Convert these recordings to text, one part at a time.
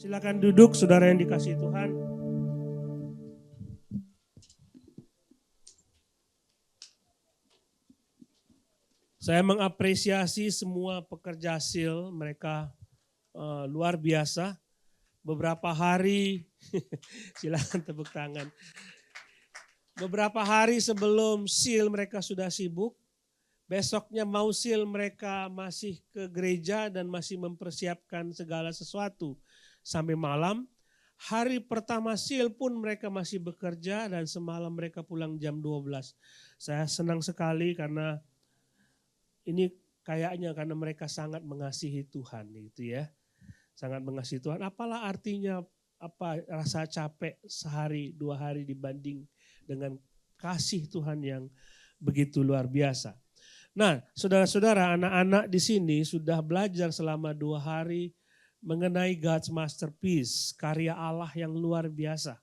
Silakan duduk, saudara yang dikasihi Tuhan. Saya mengapresiasi semua pekerja SEAL, mereka luar biasa. Beberapa hari, silakan tepuk tangan. Beberapa hari sebelum SEAL mereka sudah sibuk. Besoknya mau SEAL mereka masih ke gereja dan masih mempersiapkan segala sesuatu sampai malam. Hari pertama SEAL pun mereka masih bekerja dan semalam mereka pulang jam 12. Saya senang sekali karena ini kayaknya karena mereka sangat mengasihi Tuhan gitu ya. Sangat mengasihi Tuhan. Apalah artinya rasa capek sehari 2 hari dibanding dengan kasih Tuhan yang begitu luar biasa. Nah, saudara-saudara, anak-anak di sini sudah belajar selama 2 hari mengenai God's Masterpiece, karya Allah yang luar biasa.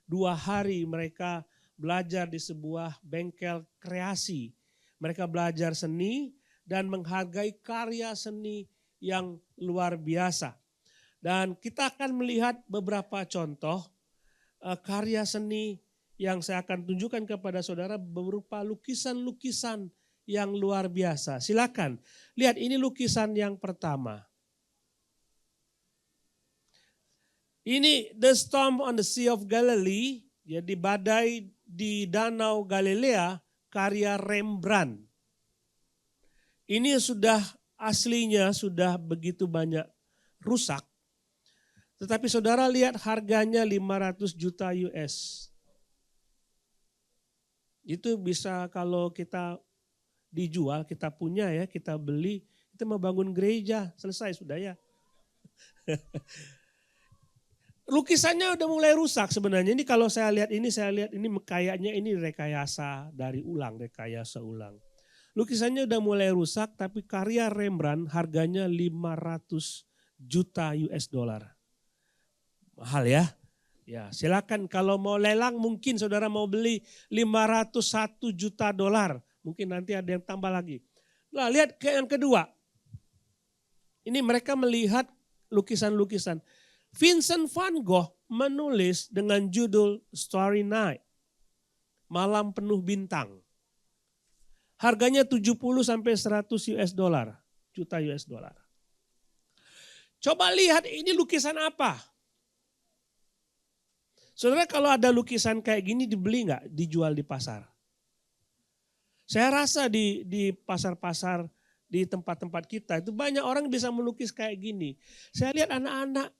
2 hari mereka belajar di sebuah bengkel kreasi. Mereka belajar seni dan menghargai karya seni yang luar biasa. Dan kita akan melihat beberapa contoh karya seni yang saya akan tunjukkan kepada saudara berupa lukisan-lukisan yang luar biasa. Silakan, lihat ini lukisan yang pertama. Ini The Storm on the Sea of Galilee, jadi badai di Danau Galilea, karya Rembrandt. Ini sudah aslinya sudah begitu banyak rusak. Tetapi saudara lihat harganya 500 juta US. Itu bisa kalau kita dijual, kita punya ya, kita beli, kita mau bangun gereja, selesai sudah ya. Lukisannya udah mulai rusak sebenarnya. Ini kalau saya lihat ini kayaknya ini rekayasa dari ulang, rekayasa ulang. Lukisannya udah mulai rusak tapi karya Rembrandt harganya 500 juta US dollar. Mahal ya. Ya, silakan kalau mau lelang mungkin saudara mau beli 501 juta dolar. Mungkin nanti ada yang tambah lagi. Nah, lihat ke yang kedua. Ini mereka melihat lukisan-lukisan. Vincent van Gogh menulis dengan judul Starry Night. Malam penuh bintang. Harganya 70 sampai 100 US dollar, juta US dollar. Coba lihat ini lukisan apa? Saudara kalau ada lukisan kayak gini dibeli nggak, dijual di pasar? Saya rasa di pasar-pasar, di tempat-tempat kita itu banyak orang bisa melukis kayak gini. Saya lihat anak-anak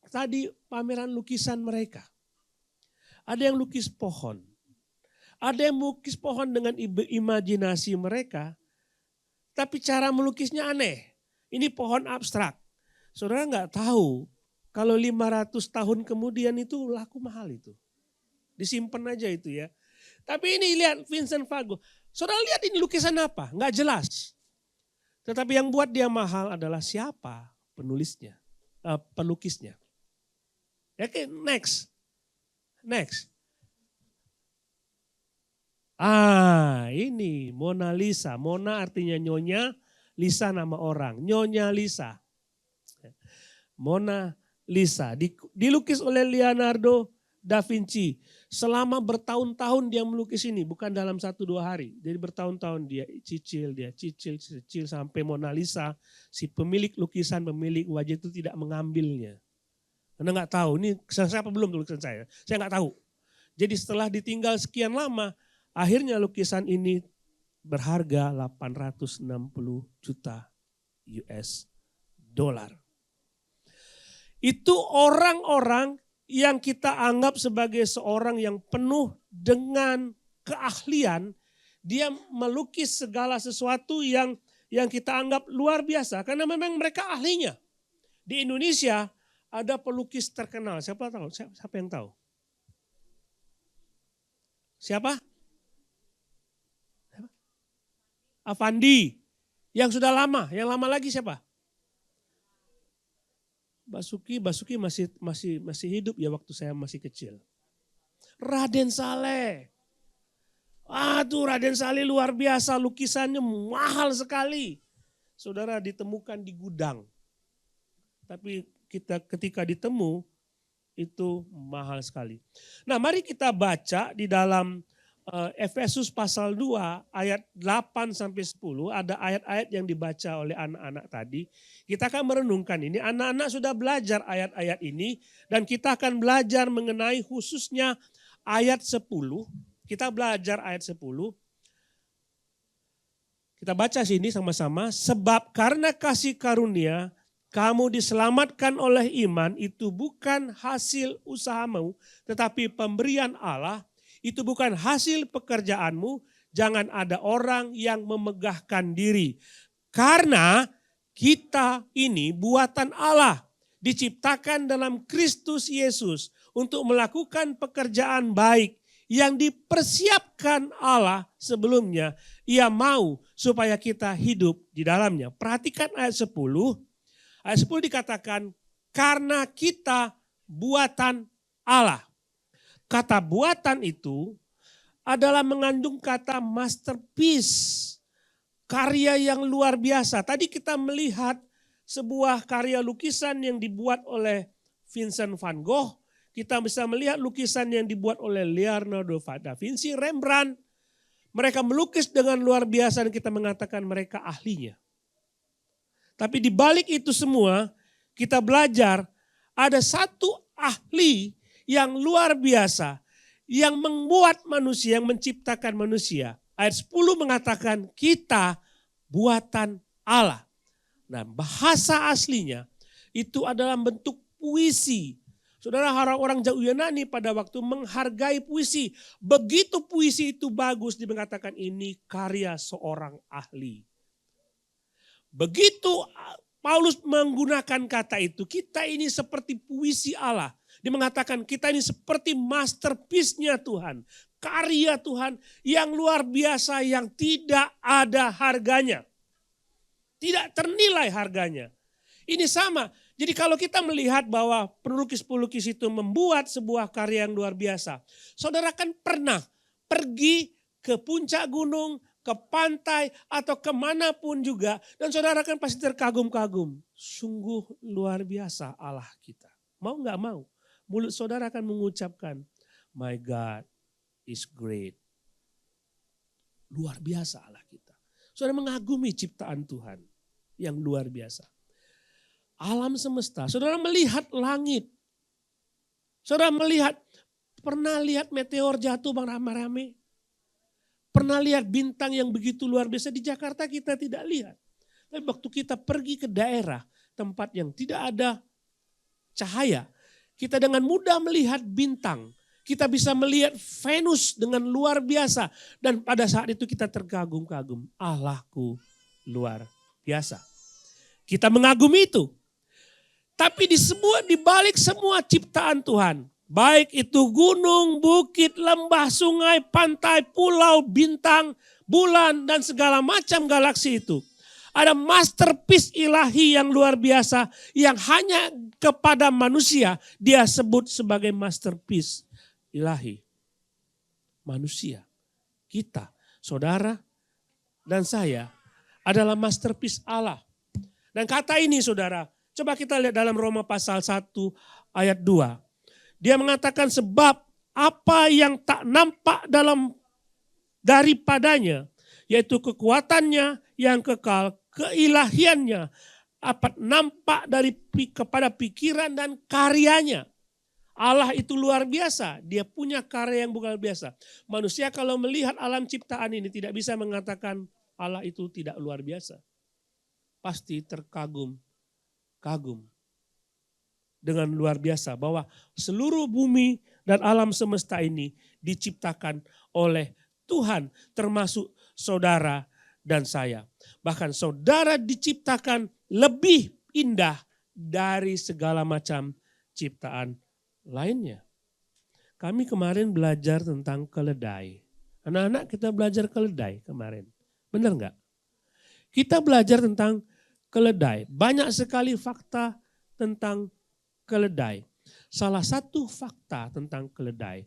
tadi pameran lukisan mereka. Ada yang lukis pohon. Ada yang melukis pohon dengan imajinasi mereka. Tapi cara melukisnya aneh. Ini pohon abstrak. Saudara nggak tahu kalau 500 tahun kemudian itu laku mahal itu. Disimpan aja itu ya. Tapi ini lihat Vincent van Gogh. Saudara lihat ini lukisan apa? Nggak jelas. Tetapi yang buat dia mahal adalah siapa penulisnya, pelukisnya. Oke, next. Ini Mona Lisa. Mona artinya nyonya, Lisa nama orang. Nyonya Lisa. Mona Lisa. Dilukis oleh Leonardo da Vinci. Selama bertahun-tahun dia melukis ini. Bukan dalam 1-2 hari. Jadi bertahun-tahun dia cicil sampai Mona Lisa. Si pemilik lukisan, pemilik wajah itu tidak mengambilnya. Anda nggak tahu, ini siapa belum lukisan saya nggak tahu. Jadi setelah ditinggal sekian lama, akhirnya lukisan ini berharga 860 juta US dollar. Itu orang-orang yang kita anggap sebagai seorang yang penuh dengan keahlian, dia melukis segala sesuatu yang kita anggap luar biasa karena memang mereka ahlinya. Di Indonesia ada pelukis terkenal, siapa tahu? Siapa yang tahu? Siapa? Avandi. Yang sudah lama, yang lama lagi siapa? Basuki masih hidup ya waktu saya masih kecil. Raden Saleh. Tuh Raden Saleh luar biasa, lukisannya mahal sekali. Saudara ditemukan di gudang. Tapi kita ketika ditemu itu mahal sekali. Nah, mari kita baca di dalam Efesus pasal 2 ayat 8 sampai 10, ada ayat-ayat yang dibaca oleh anak-anak tadi. Kita akan merenungkan ini, anak-anak sudah belajar ayat-ayat ini dan kita akan belajar mengenai khususnya ayat 10. Kita belajar ayat 10. Kita baca sini sama-sama, sebab karena kasih karunia kamu diselamatkan oleh iman, itu bukan hasil usahamu tetapi pemberian Allah. Itu bukan hasil pekerjaanmu, jangan ada orang yang memegahkan diri. Karena kita ini buatan Allah, diciptakan dalam Kristus Yesus untuk melakukan pekerjaan baik yang dipersiapkan Allah sebelumnya. Ia mau supaya kita hidup di dalamnya. Perhatikan ayat 10. Ayat 10 dikatakan, karena kita buatan Allah. Kata buatan itu adalah mengandung kata masterpiece, karya yang luar biasa. Tadi kita melihat sebuah karya lukisan yang dibuat oleh Vincent van Gogh. Kita bisa melihat lukisan yang dibuat oleh Leonardo da Vinci, Rembrandt. Mereka melukis dengan luar biasa dan kita mengatakan mereka ahlinya. Tapi di balik itu semua kita belajar ada satu ahli yang luar biasa, yang membuat manusia, yang menciptakan manusia. Ayat 10 mengatakan kita buatan Allah. Nah, bahasa aslinya itu adalah bentuk puisi. Saudara, orang-orang Yunani pada waktu menghargai puisi. Begitu puisi itu bagus, dia mengatakan ini karya seorang ahli. Begitu Paulus menggunakan kata itu, kita ini seperti puisi Allah. Dia mengatakan kita ini seperti masterpiece-nya Tuhan. Karya Tuhan yang luar biasa yang tidak ada harganya. Tidak ternilai harganya. Ini sama. Jadi kalau kita melihat bahwa pelukis-pelukis itu membuat sebuah karya yang luar biasa. Saudara kan pernah pergi ke puncak gunung, ke pantai atau kemanapun juga. Dan saudara kan pasti terkagum-kagum. Sungguh luar biasa Allah kita. Mau gak mau? Mulut saudara akan mengucapkan, my God is great. Luar biasa Allah kita. Saudara mengagumi ciptaan Tuhan yang luar biasa. Alam semesta, saudara melihat langit. Saudara pernah lihat meteor jatuh bang rame-rame? Pernah lihat bintang yang begitu luar biasa? Di Jakarta kita tidak lihat. Tapi waktu kita pergi ke daerah, tempat yang tidak ada cahaya, kita dengan mudah melihat bintang. Kita bisa melihat Venus dengan luar biasa. Dan pada saat itu kita terkagum-kagum. Allahku luar biasa. Kita mengagumi itu. Tapi di balik semua ciptaan Tuhan. Baik itu gunung, bukit, lembah, sungai, pantai, pulau, bintang, bulan, dan segala macam galaksi itu. Ada masterpiece ilahi yang luar biasa yang hanya kepada manusia dia sebut sebagai masterpiece ilahi. Manusia, kita, saudara, dan saya adalah masterpiece Allah. Dan kata ini saudara, coba kita lihat dalam Roma pasal 1 ayat 2. Dia mengatakan sebab apa yang tak nampak daripadanya, yaitu kekuatannya yang kekal, keilahiannya dapat nampak kepada pikiran dan karyanya. Allah itu luar biasa, dia punya karya yang bukan biasa. Manusia kalau melihat alam ciptaan ini tidak bisa mengatakan Allah itu tidak luar biasa. Pasti terkagum dengan luar biasa bahwa seluruh bumi dan alam semesta ini diciptakan oleh Tuhan termasuk saudara dan saya. Bahkan saudara diciptakan lebih indah dari segala macam ciptaan lainnya. Kami kemarin belajar tentang keledai. Anak-anak kita belajar keledai kemarin. Benar enggak? Kita belajar tentang keledai. Banyak sekali fakta tentang keledai. Salah satu fakta tentang keledai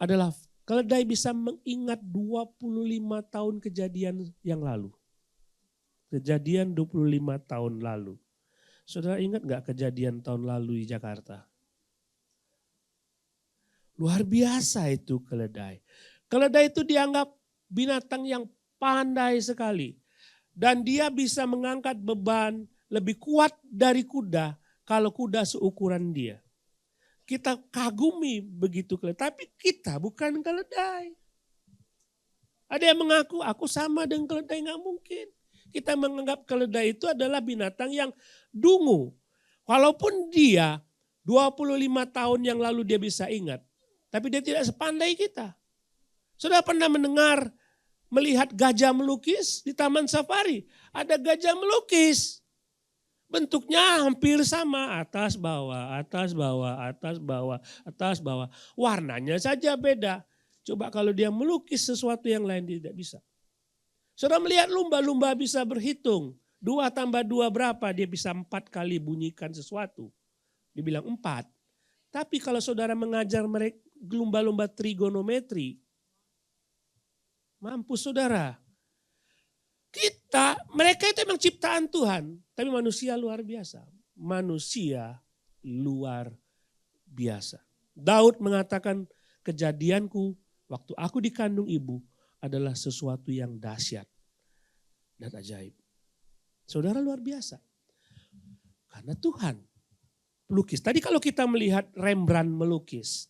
adalah keledai bisa mengingat 25 tahun kejadian yang lalu. Kejadian 25 tahun lalu. Saudara ingat nggak kejadian tahun lalu di Jakarta? Luar biasa itu keledai. Keledai itu dianggap binatang yang pandai sekali. Dan dia bisa mengangkat beban lebih kuat dari kuda kalau kuda seukuran dia. Kita kagumi begitu keledai, tapi kita bukan keledai. Ada yang mengaku, aku sama dengan keledai, nggak mungkin. Kita menganggap keledai itu adalah binatang yang dungu. Walaupun dia 25 tahun yang lalu dia bisa ingat, tapi dia tidak sepandai kita. Sudah pernah melihat gajah melukis di Taman Safari? Ada gajah melukis. Bentuknya hampir sama, atas bawah, atas bawah, atas bawah, atas bawah. Warnanya saja beda. Coba kalau dia melukis sesuatu yang lain dia tidak bisa. Saudara melihat lumba-lumba bisa berhitung. 2 tambah 2 berapa? Dia bisa 4 kali bunyikan sesuatu. Dia bilang 4. Tapi kalau saudara mengajar mereka lumba-lumba trigonometri, mampus saudara. Mereka itu memang ciptaan Tuhan, tapi manusia luar biasa. Manusia luar biasa. Daud mengatakan, kejadianku waktu aku dikandung ibu adalah sesuatu yang dahsyat dan ajaib. Saudara luar biasa. Karena Tuhan pelukis. Tadi kalau kita melihat Rembrandt melukis,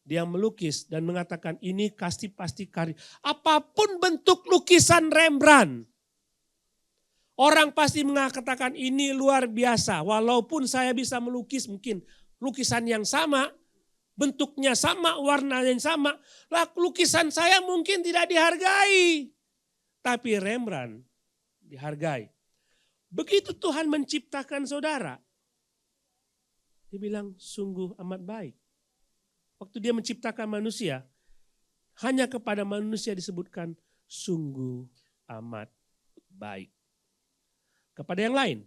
dia melukis dan mengatakan ini pasti karya. Apapun bentuk lukisan Rembrandt, orang pasti mengatakan ini luar biasa. Walaupun saya bisa melukis mungkin lukisan yang sama, bentuknya sama, warnanya yang sama. Lukisan saya mungkin tidak dihargai. Tapi Rembrandt dihargai. Begitu Tuhan menciptakan saudara, dia bilang sungguh amat baik. Waktu dia menciptakan manusia, hanya kepada manusia disebutkan sungguh amat baik. Kepada yang lain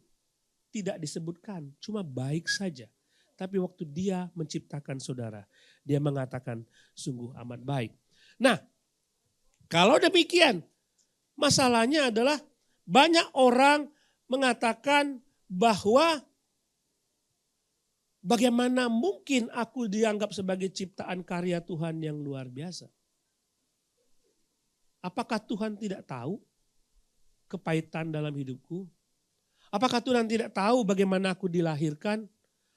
tidak disebutkan, cuma baik saja. Tapi waktu dia menciptakan saudara, dia mengatakan sungguh amat baik. Nah, kalau demikian, masalahnya adalah banyak orang mengatakan bahwa bagaimana mungkin aku dianggap sebagai ciptaan karya Tuhan yang luar biasa? Apakah Tuhan tidak tahu kepahitan dalam hidupku? Apakah Tuhan tidak tahu bagaimana aku dilahirkan?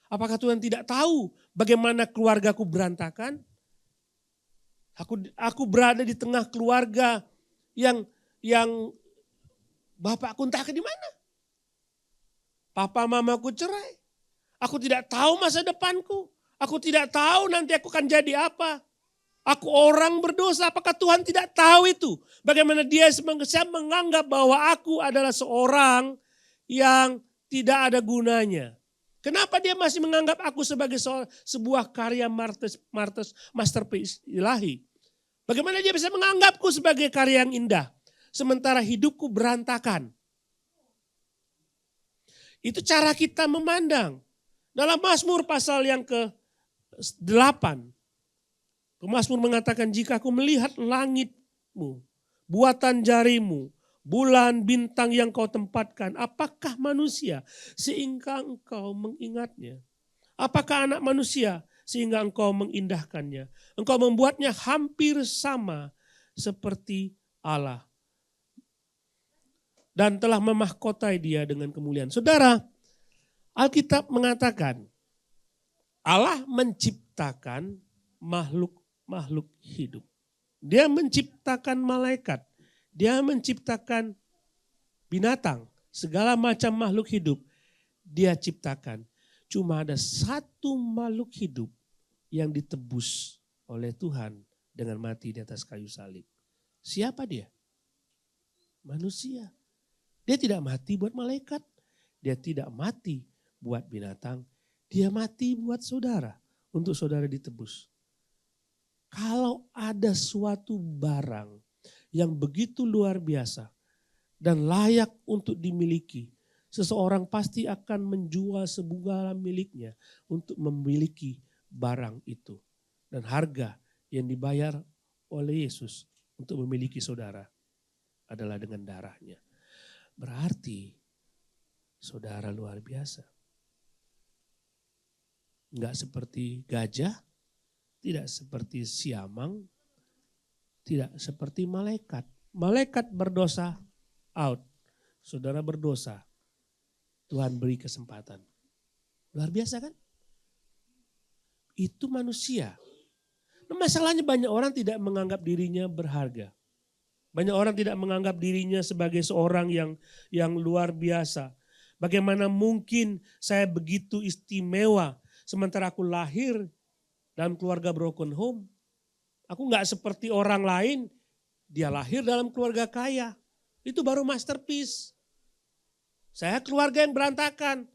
Apakah Tuhan tidak tahu bagaimana keluargaku berantakan? Aku berada di tengah keluarga yang bapakku entah ke di mana. Papa mamaku cerai. Aku tidak tahu masa depanku. Aku tidak tahu nanti aku akan jadi apa. Aku orang berdosa. Apakah Tuhan tidak tahu itu? Bagaimana dia menganggap bahwa aku adalah seorang yang tidak ada gunanya. Kenapa dia masih menganggap aku sebagai sebuah karya masterpiece ilahi? Bagaimana dia bisa menganggapku sebagai karya yang indah? Sementara hidupku berantakan. Itu cara kita memandang. Dalam Mazmur pasal yang ke-8. Mazmur mengatakan jika aku melihat langitmu, buatan jarimu, bulan bintang yang kau tempatkan, apakah manusia sehingga engkau mengingatnya? Apakah anak manusia sehingga engkau mengindahkannya? Engkau membuatnya hampir sama seperti Allah. Dan telah memahkotai dia dengan kemuliaan. Saudara, Alkitab mengatakan Allah menciptakan makhluk hidup. Dia menciptakan malaikat. Dia menciptakan binatang. Segala macam makhluk hidup dia ciptakan. Cuma ada satu makhluk hidup yang ditebus oleh Tuhan dengan mati di atas kayu salib. Siapa dia? Manusia. Dia tidak mati buat malaikat. Dia tidak mati buat binatang. Dia mati buat saudara. Untuk saudara ditebus. Kalau ada suatu barang yang begitu luar biasa dan layak untuk dimiliki, seseorang pasti akan menjual sebuah miliknya untuk memiliki barang itu. Dan harga yang dibayar oleh Yesus untuk memiliki saudara adalah dengan darahnya. Berarti saudara luar biasa. Enggak seperti gajah, tidak seperti siamang, tidak seperti malaikat. Malaikat berdosa, out. Saudara berdosa, Tuhan beri kesempatan. Luar biasa kan? Itu manusia. Nah, masalahnya banyak orang tidak menganggap dirinya berharga. Banyak orang tidak menganggap dirinya sebagai seorang yang luar biasa. Bagaimana mungkin saya begitu istimewa sementara aku lahir dalam keluarga broken home. Aku gak seperti orang lain, dia lahir dalam keluarga kaya. Itu baru masterpiece. Saya keluarga yang berantakan.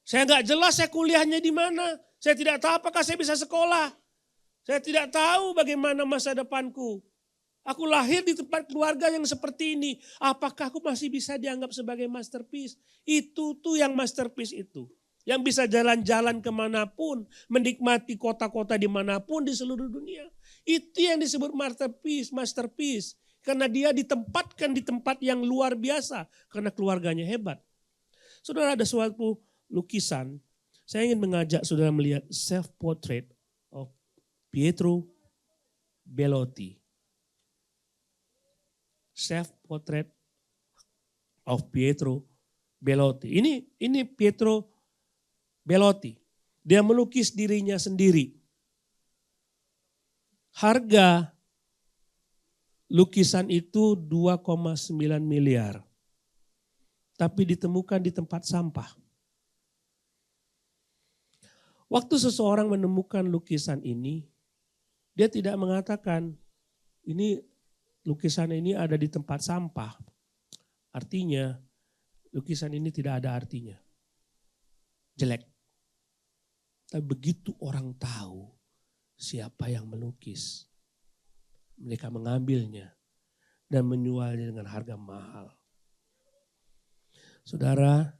Saya gak jelas saya kuliahnya di mana. Saya tidak tahu apakah saya bisa sekolah. Saya tidak tahu bagaimana masa depanku. Aku lahir di tempat keluarga yang seperti ini. Apakah aku masih bisa dianggap sebagai masterpiece? Itu tuh yang masterpiece itu. Yang bisa jalan-jalan kemanapun. Menikmati kota-kota dimanapun di seluruh dunia. Itu yang disebut masterpiece. Karena dia ditempatkan di tempat yang luar biasa. Karena keluarganya hebat. Saudara, ada suatu lukisan. Saya ingin mengajak saudara melihat self-portrait of Pietro Bellotti. Self-portrait of Pietro Bellotti. Ini Pietro Bellotti. Dia melukis dirinya sendiri. Harga lukisan itu 2,9 miliar. Tapi ditemukan di tempat sampah. Waktu seseorang menemukan lukisan ini, dia tidak mengatakan lukisan ini ada di tempat sampah. Artinya lukisan ini tidak ada artinya. Jelek. Tapi begitu orang tahu siapa yang melukis, mereka mengambilnya dan menjualnya dengan harga mahal. Saudara,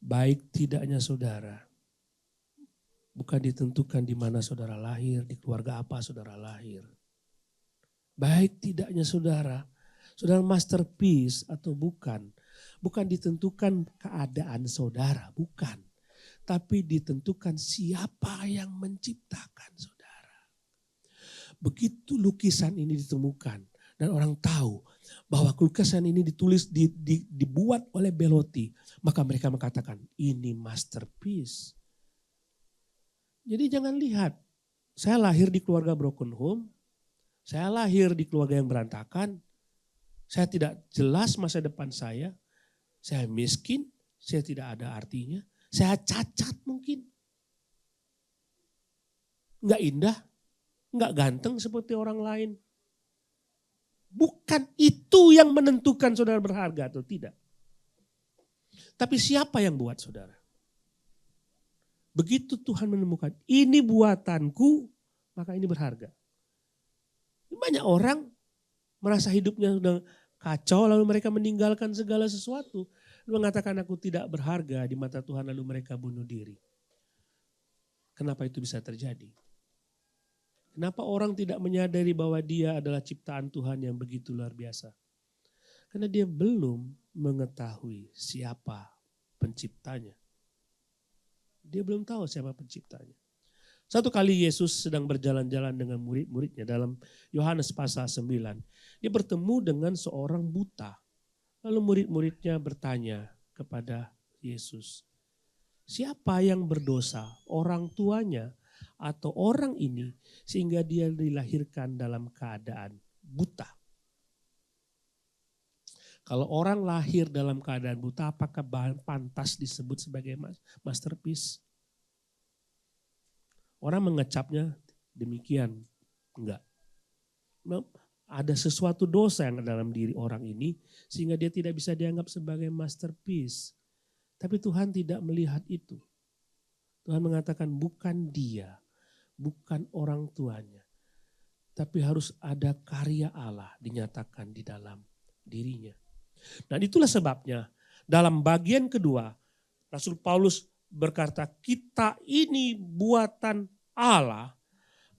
baik tidaknya saudara, bukan ditentukan di mana saudara lahir, di keluarga apa saudara lahir. Baik tidaknya saudara masterpiece atau bukan ditentukan keadaan saudara, bukan. Tapi ditentukan siapa yang menciptakan saudara. Begitu lukisan ini ditemukan dan orang tahu bahwa lukisan ini dibuat oleh Bellotti, maka mereka mengatakan ini masterpiece. Jadi jangan lihat, saya lahir di keluarga broken home, saya lahir di keluarga yang berantakan, saya tidak jelas masa depan saya miskin, saya tidak ada artinya, saya cacat mungkin. Enggak indah, enggak ganteng seperti orang lain. Bukan itu yang menentukan saudara berharga atau tidak. Tapi siapa yang buat saudara? Begitu Tuhan menemukan, ini buatanku, maka ini berharga. Banyak orang merasa hidupnya sudah kacau, lalu mereka meninggalkan segala sesuatu. Mengatakan aku tidak berharga di mata Tuhan, lalu mereka bunuh diri. Kenapa itu bisa terjadi? Kenapa orang tidak menyadari bahwa dia adalah ciptaan Tuhan yang begitu luar biasa? Karena dia belum mengetahui siapa penciptanya. Dia belum tahu siapa penciptanya. Satu kali Yesus sedang berjalan-jalan dengan murid-muridnya dalam Yohanes pasal 9. Dia bertemu dengan seorang buta. Lalu murid-muridnya bertanya kepada Yesus, siapa yang berdosa, orang tuanya atau orang ini sehingga dia dilahirkan dalam keadaan buta? Kalau orang lahir dalam keadaan buta, apakah pantas disebut sebagai masterpiece? Orang mengecapnya demikian, enggak. Ada sesuatu dosa yang ada dalam diri orang ini sehingga dia tidak bisa dianggap sebagai masterpiece. Tapi Tuhan tidak melihat itu. Tuhan mengatakan bukan dia, bukan orang tuanya. Tapi harus ada karya Allah dinyatakan di dalam dirinya. Dan itulah sebabnya dalam bagian kedua Rasul Paulus berkata kita ini buatan Allah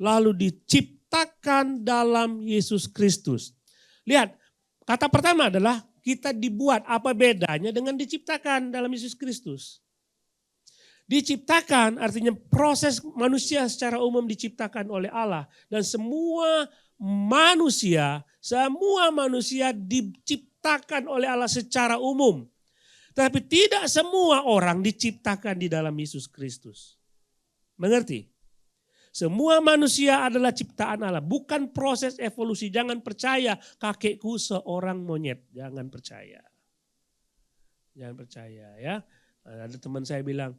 lalu diciptakan dalam Yesus Kristus. Lihat, kata pertama adalah kita dibuat. Apa bedanya dengan diciptakan dalam Yesus Kristus? Diciptakan artinya proses manusia secara umum diciptakan oleh Allah. Dan semua manusia diciptakan oleh Allah secara umum. Tapi tidak semua orang diciptakan di dalam Yesus Kristus. Mengerti? Semua manusia adalah ciptaan Allah, bukan proses evolusi. Jangan percaya kakekku seorang monyet, jangan percaya. Jangan percaya ya. Ada teman saya bilang,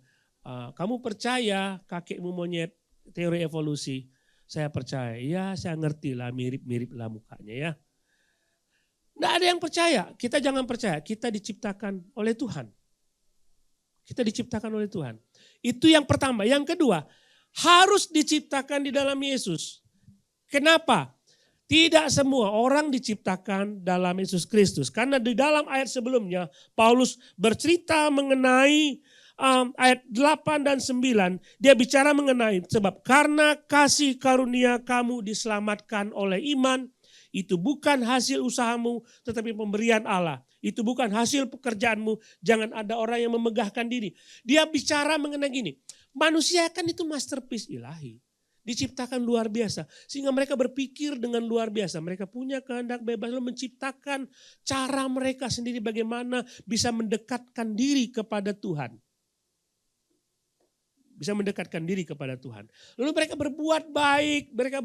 kamu percaya kakekmu monyet, teori evolusi? Saya percaya, ya saya ngerti lah, mirip-mirip lah mukanya ya. Tidak ada yang percaya, kita jangan percaya, kita diciptakan oleh Tuhan. Kita diciptakan oleh Tuhan. Itu yang pertama. Yang kedua, harus diciptakan di dalam Yesus. Kenapa? Tidak semua orang diciptakan dalam Yesus Kristus. Karena di dalam ayat sebelumnya, Paulus bercerita mengenai ayat 8 dan 9. Dia bicara mengenai sebab karena kasih karunia kamu diselamatkan oleh iman. Itu bukan hasil usahamu tetapi pemberian Allah. Itu bukan hasil pekerjaanmu. Jangan ada orang yang memegahkan diri. Dia bicara mengenai gini. Manusia kan itu masterpiece ilahi. Diciptakan luar biasa. Sehingga mereka berpikir dengan luar biasa. Mereka punya kehendak bebas lalu menciptakan cara mereka sendiri bagaimana bisa mendekatkan diri kepada Tuhan. Bisa mendekatkan diri kepada Tuhan. Lalu mereka berbuat baik, mereka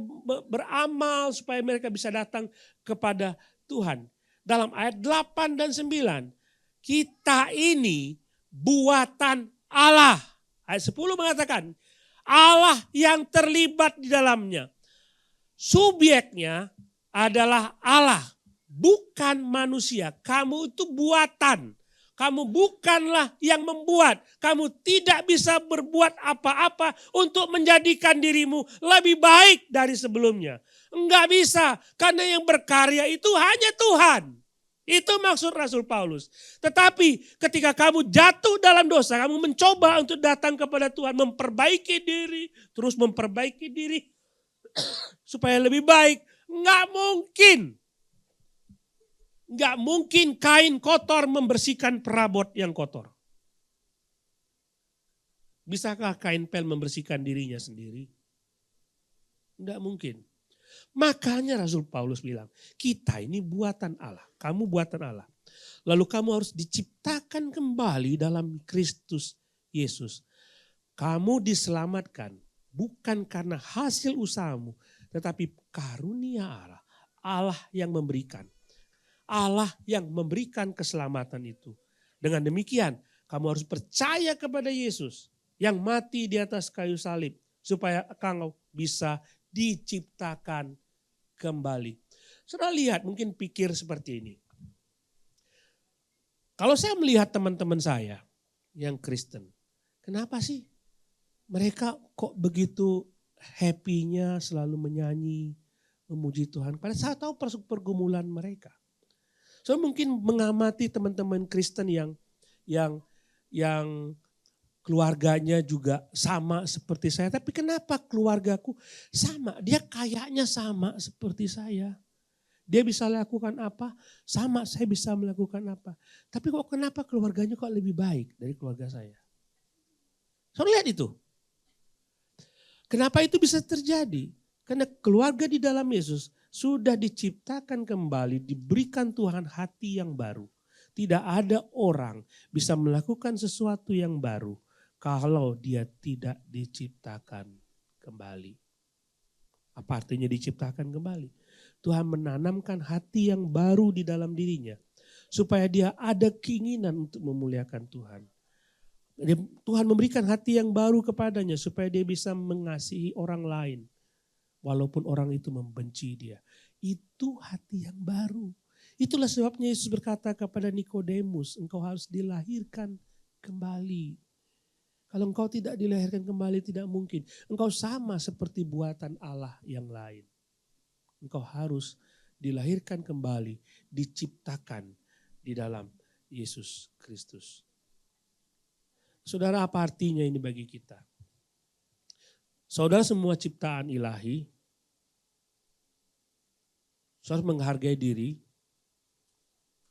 beramal supaya mereka bisa datang kepada Tuhan. Dalam ayat 8 dan 9, kita ini buatan Allah. Ayat 10 mengatakan, Allah yang terlibat di dalamnya. Subjeknya adalah Allah, bukan manusia. Kamu itu buatan. Kamu bukanlah yang membuat. Kamu tidak bisa berbuat apa-apa untuk menjadikan dirimu lebih baik dari sebelumnya. Enggak bisa, karena yang berkarya itu hanya Tuhan. Itu maksud Rasul Paulus. Tetapi ketika kamu jatuh dalam dosa, kamu mencoba untuk datang kepada Tuhan, memperbaiki diri, terus memperbaiki diri supaya lebih baik. Enggak mungkin. Enggak mungkin kain kotor membersihkan perabot yang kotor. Bisakah kain pel membersihkan dirinya sendiri? Enggak mungkin. Makanya Rasul Paulus bilang, kita ini buatan Allah. Kamu buatan Allah. Lalu kamu harus diciptakan kembali dalam Kristus Yesus. Kamu diselamatkan bukan karena hasil usahamu, tetapi karunia Allah. Allah yang memberikan. Allah yang memberikan keselamatan itu. Dengan demikian, kamu harus percaya kepada Yesus yang mati di atas kayu salib. Supaya kamu bisa diciptakan kembali. Saudara lihat, mungkin pikir seperti ini. Kalau saya melihat teman-teman saya yang Kristen, kenapa sih mereka kok begitu happy-nya selalu menyanyi, memuji Tuhan. Padahal saya tahu pergumulan mereka. Saya mungkin mengamati teman-teman Kristen yang keluarganya juga sama seperti saya. Tapi kenapa keluargaku sama? Dia kayaknya sama seperti saya. Dia bisa lakukan apa? Sama saya bisa melakukan apa. Tapi kok kenapa keluarganya kok lebih baik dari keluarga saya? Saudara lihat itu. Kenapa itu bisa terjadi? Karena keluarga di dalam Yesus sudah diciptakan kembali, diberikan Tuhan hati yang baru. Tidak ada orang bisa melakukan sesuatu yang baru kalau dia tidak diciptakan kembali. Apa artinya diciptakan kembali? Tuhan menanamkan hati yang baru di dalam dirinya. Supaya dia ada keinginan untuk memuliakan Tuhan. Tuhan memberikan hati yang baru kepadanya supaya dia bisa mengasihi orang lain. Walaupun orang itu membenci dia. Itu hati yang baru. Itulah sebabnya Yesus berkata kepada Nikodemus, engkau harus dilahirkan kembali. Kalau engkau tidak dilahirkan kembali tidak mungkin. Engkau sama seperti buatan Allah yang lain. Engkau harus dilahirkan kembali, diciptakan di dalam Yesus Kristus. Saudara, apa artinya ini bagi kita? Saudara semua ciptaan ilahi, saudara menghargai diri.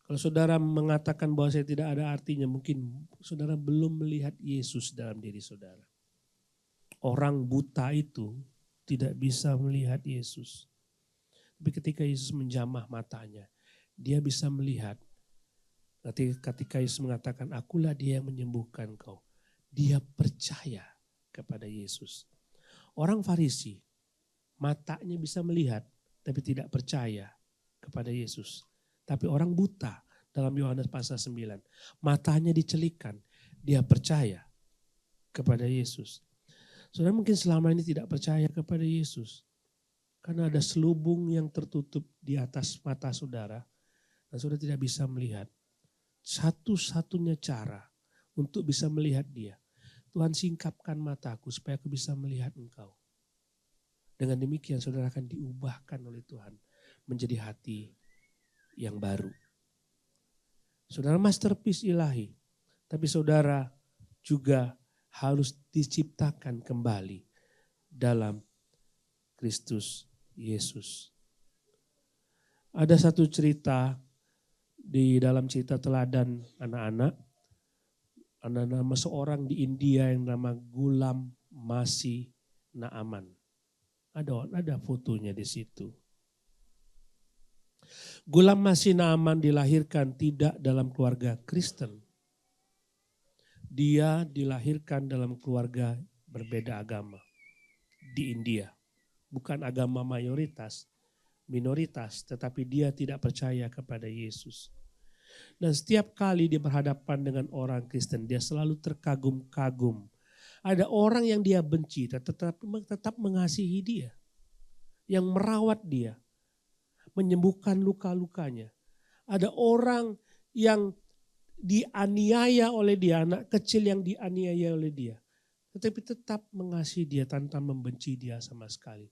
Kalau saudara mengatakan bahwa saya tidak ada artinya, mungkin saudara belum melihat Yesus dalam diri saudara. Orang buta itu tidak bisa melihat Yesus. Tapi ketika Yesus menjamah matanya, dia bisa melihat. Ketika Yesus mengatakan, akulah dia yang menyembuhkan kau. Dia percaya kepada Yesus. Orang Farisi, matanya bisa melihat, tapi tidak percaya kepada Yesus. Tapi orang buta dalam Yohanes pasal 9, matanya dicelikan, dia percaya kepada Yesus. Saudara mungkin selama ini tidak percaya kepada Yesus. Karena ada selubung yang tertutup di atas mata saudara. Dan saudara tidak bisa melihat. Satu-satunya cara untuk bisa melihat dia. Tuhan singkapkan mataku supaya aku bisa melihat engkau. Dengan demikian saudara akan diubahkan oleh Tuhan. Menjadi hati yang baru. Saudara masterpiece ilahi. Tapi saudara juga harus diciptakan kembali dalam Kristus Yesus. Ada satu cerita di dalam cerita teladan anak-anak. Ada nama seorang di India yang nama Ghulam Masih Naaman. Ada fotonya di situ. Ghulam Masih Naaman dilahirkan tidak dalam keluarga Kristen. Dia dilahirkan dalam keluarga berbeda agama di India. Bukan agama mayoritas, minoritas, tetapi dia tidak percaya kepada Yesus. Dan setiap kali dia berhadapan dengan orang Kristen, dia selalu terkagum-kagum. Ada orang yang dia benci, tetap mengasihi dia. Yang merawat dia, menyembuhkan luka-lukanya. Ada orang yang dianiaya oleh dia, anak kecil yang dianiaya oleh dia. Tetapi tetap mengasihi dia tanpa membenci dia sama sekali.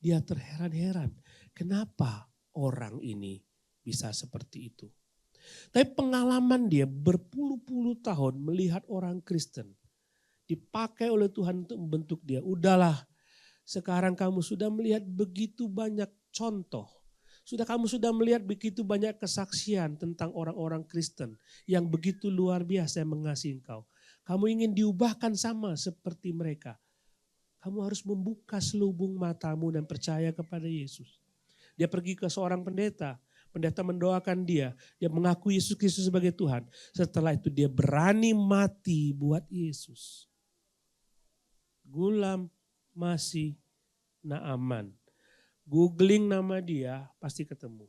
Dia terheran-heran, kenapa orang ini bisa seperti itu. Tapi pengalaman dia berpuluh-puluh tahun melihat orang Kristen. Dipakai oleh Tuhan untuk membentuk dia. Udahlah, sekarang kamu sudah melihat begitu banyak contoh. Kamu sudah melihat begitu banyak kesaksian tentang orang-orang Kristen yang begitu luar biasa yang mengasihi engkau. Kamu ingin diubahkan sama seperti mereka. Kamu harus membuka selubung matamu dan percaya kepada Yesus. Dia pergi ke seorang pendeta. Pendeta mendoakan dia. Dia mengaku Yesus Kristus sebagai Tuhan. Setelah itu dia berani mati buat Yesus. Ghulam Masih Naaman. Googling nama dia pasti ketemu.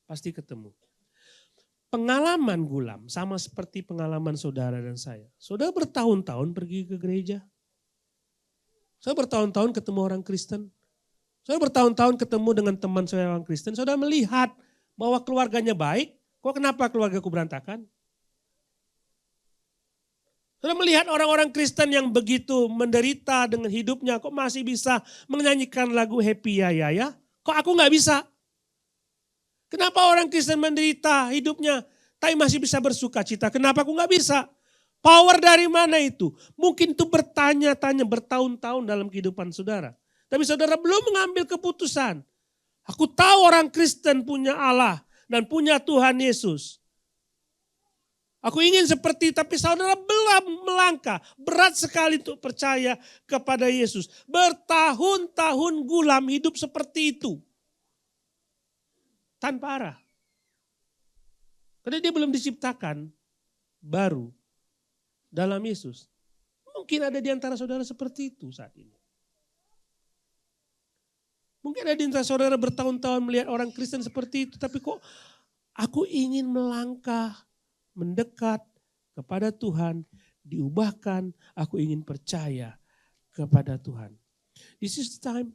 Pasti ketemu. Pengalaman Ghulam sama seperti pengalaman saudara dan saya. Saudara bertahun-tahun pergi ke gereja. Saya bertahun-tahun ketemu orang Kristen. Saya bertahun-tahun ketemu dengan teman saya orang Kristen. Saudara melihat bahwa keluarganya baik. Kok kenapa keluargaku berantakan? Saudara melihat orang-orang Kristen yang begitu menderita dengan hidupnya. Kok masih bisa menyanyikan lagu Happy Ya. Kok aku gak bisa? Kenapa orang Kristen menderita hidupnya tapi masih bisa bersuka cita? Kenapa aku gak bisa? Power dari mana itu? Mungkin itu bertanya-tanya bertahun-tahun dalam kehidupan saudara. Tapi saudara belum mengambil keputusan. Aku tahu orang Kristen punya Allah dan punya Tuhan Yesus. Aku ingin seperti tapi saudara belum melangkah. Berat sekali untuk percaya kepada Yesus. Bertahun-tahun Ghulam hidup seperti itu. Tanpa arah. Karena dia belum diciptakan baru dalam Yesus. Mungkin ada di antara saudara seperti itu saat ini. Mungkin ada di antara saudara bertahun-tahun melihat orang Kristen seperti itu. Tapi kok aku ingin melangkah, mendekat kepada Tuhan, diubahkan, aku ingin percaya kepada Tuhan. This is the time.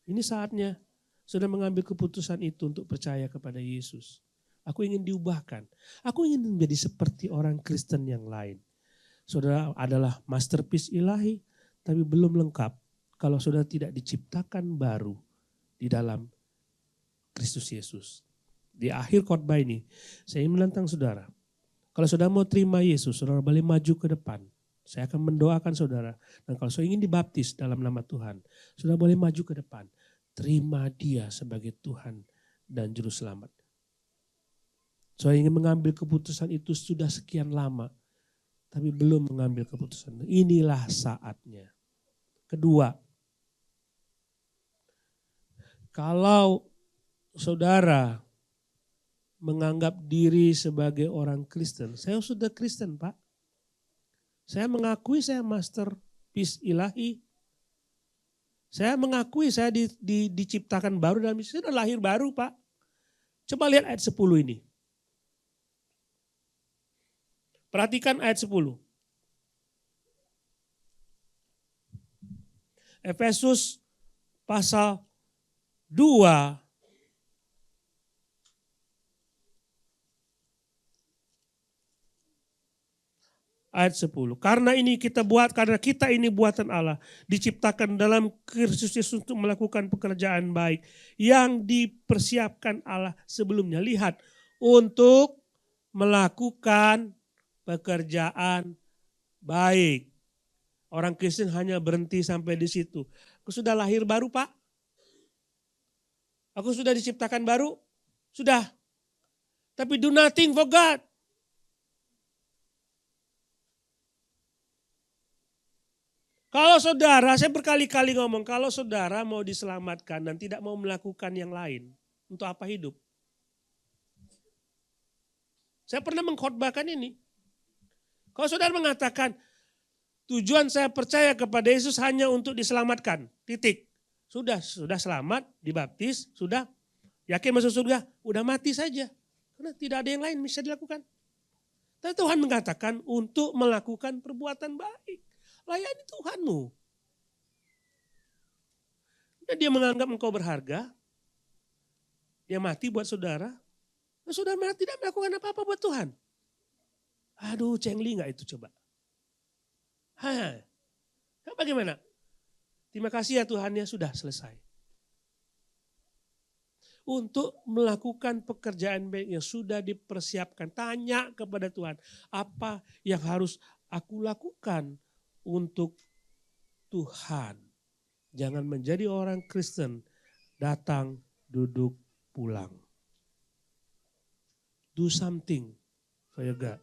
Ini saatnya saudara mengambil keputusan itu untuk percaya kepada Yesus. Aku ingin diubahkan. Aku ingin menjadi seperti orang Kristen yang lain. Saudara adalah masterpiece ilahi, tapi belum lengkap kalau saudara tidak diciptakan baru di dalam Kristus Yesus. Di akhir khotbah ini, saya ingin menantang saudara. Kalau saudara mau terima Yesus, saudara boleh maju ke depan. Saya akan mendoakan saudara. Dan kalau saudara ingin dibaptis dalam nama Tuhan, saudara boleh maju ke depan. Terima dia sebagai Tuhan dan Juru Selamat. Saya ingin mengambil keputusan itu sudah sekian lama, tapi belum mengambil keputusan. Inilah saatnya. Kedua, kalau saudara menganggap diri sebagai orang Kristen, saya sudah Kristen Pak. Saya mengakui saya masterpiece ilahi. Saya mengakui saya diciptakan baru dalam Yesus. Saya sudah lahir baru Pak. Coba lihat ayat 10 ini. Perhatikan ayat 10. Efesus pasal 2 ayat 10. Karena kita ini buatan Allah, diciptakan dalam Kristus Yesus untuk melakukan pekerjaan baik yang dipersiapkan Allah sebelumnya. Lihat, untuk melakukan pekerjaan baik. Orang Kristen hanya berhenti sampai di situ. Aku sudah lahir baru Pak? Aku sudah diciptakan baru? Sudah. Tapi do nothing for God. Kalau saudara, saya berkali-kali ngomong, kalau saudara mau diselamatkan dan tidak mau melakukan yang lain, untuk apa hidup? Saya pernah mengkhotbahkan ini. Kalau saudara mengatakan, tujuan saya percaya kepada Yesus hanya untuk diselamatkan, titik. Sudah selamat, dibaptis, sudah yakin masuk surga, udah mati saja. Karena tidak ada yang lain bisa dilakukan. Tapi Tuhan mengatakan untuk melakukan perbuatan baik. Layani Tuhanmu. Dan dia menganggap engkau berharga. Dia mati buat saudara. Nah, saudara tidak melakukan apa-apa buat Tuhan. Aduh, cengli gak itu coba? Bagaimana? Terima kasih ya Tuhan, ya sudah selesai. Untuk melakukan pekerjaan baik yang sudah dipersiapkan. Tanya kepada Tuhan, apa yang harus aku lakukan untuk Tuhan. Jangan menjadi orang Kristen, datang, duduk, pulang. Do something for your God.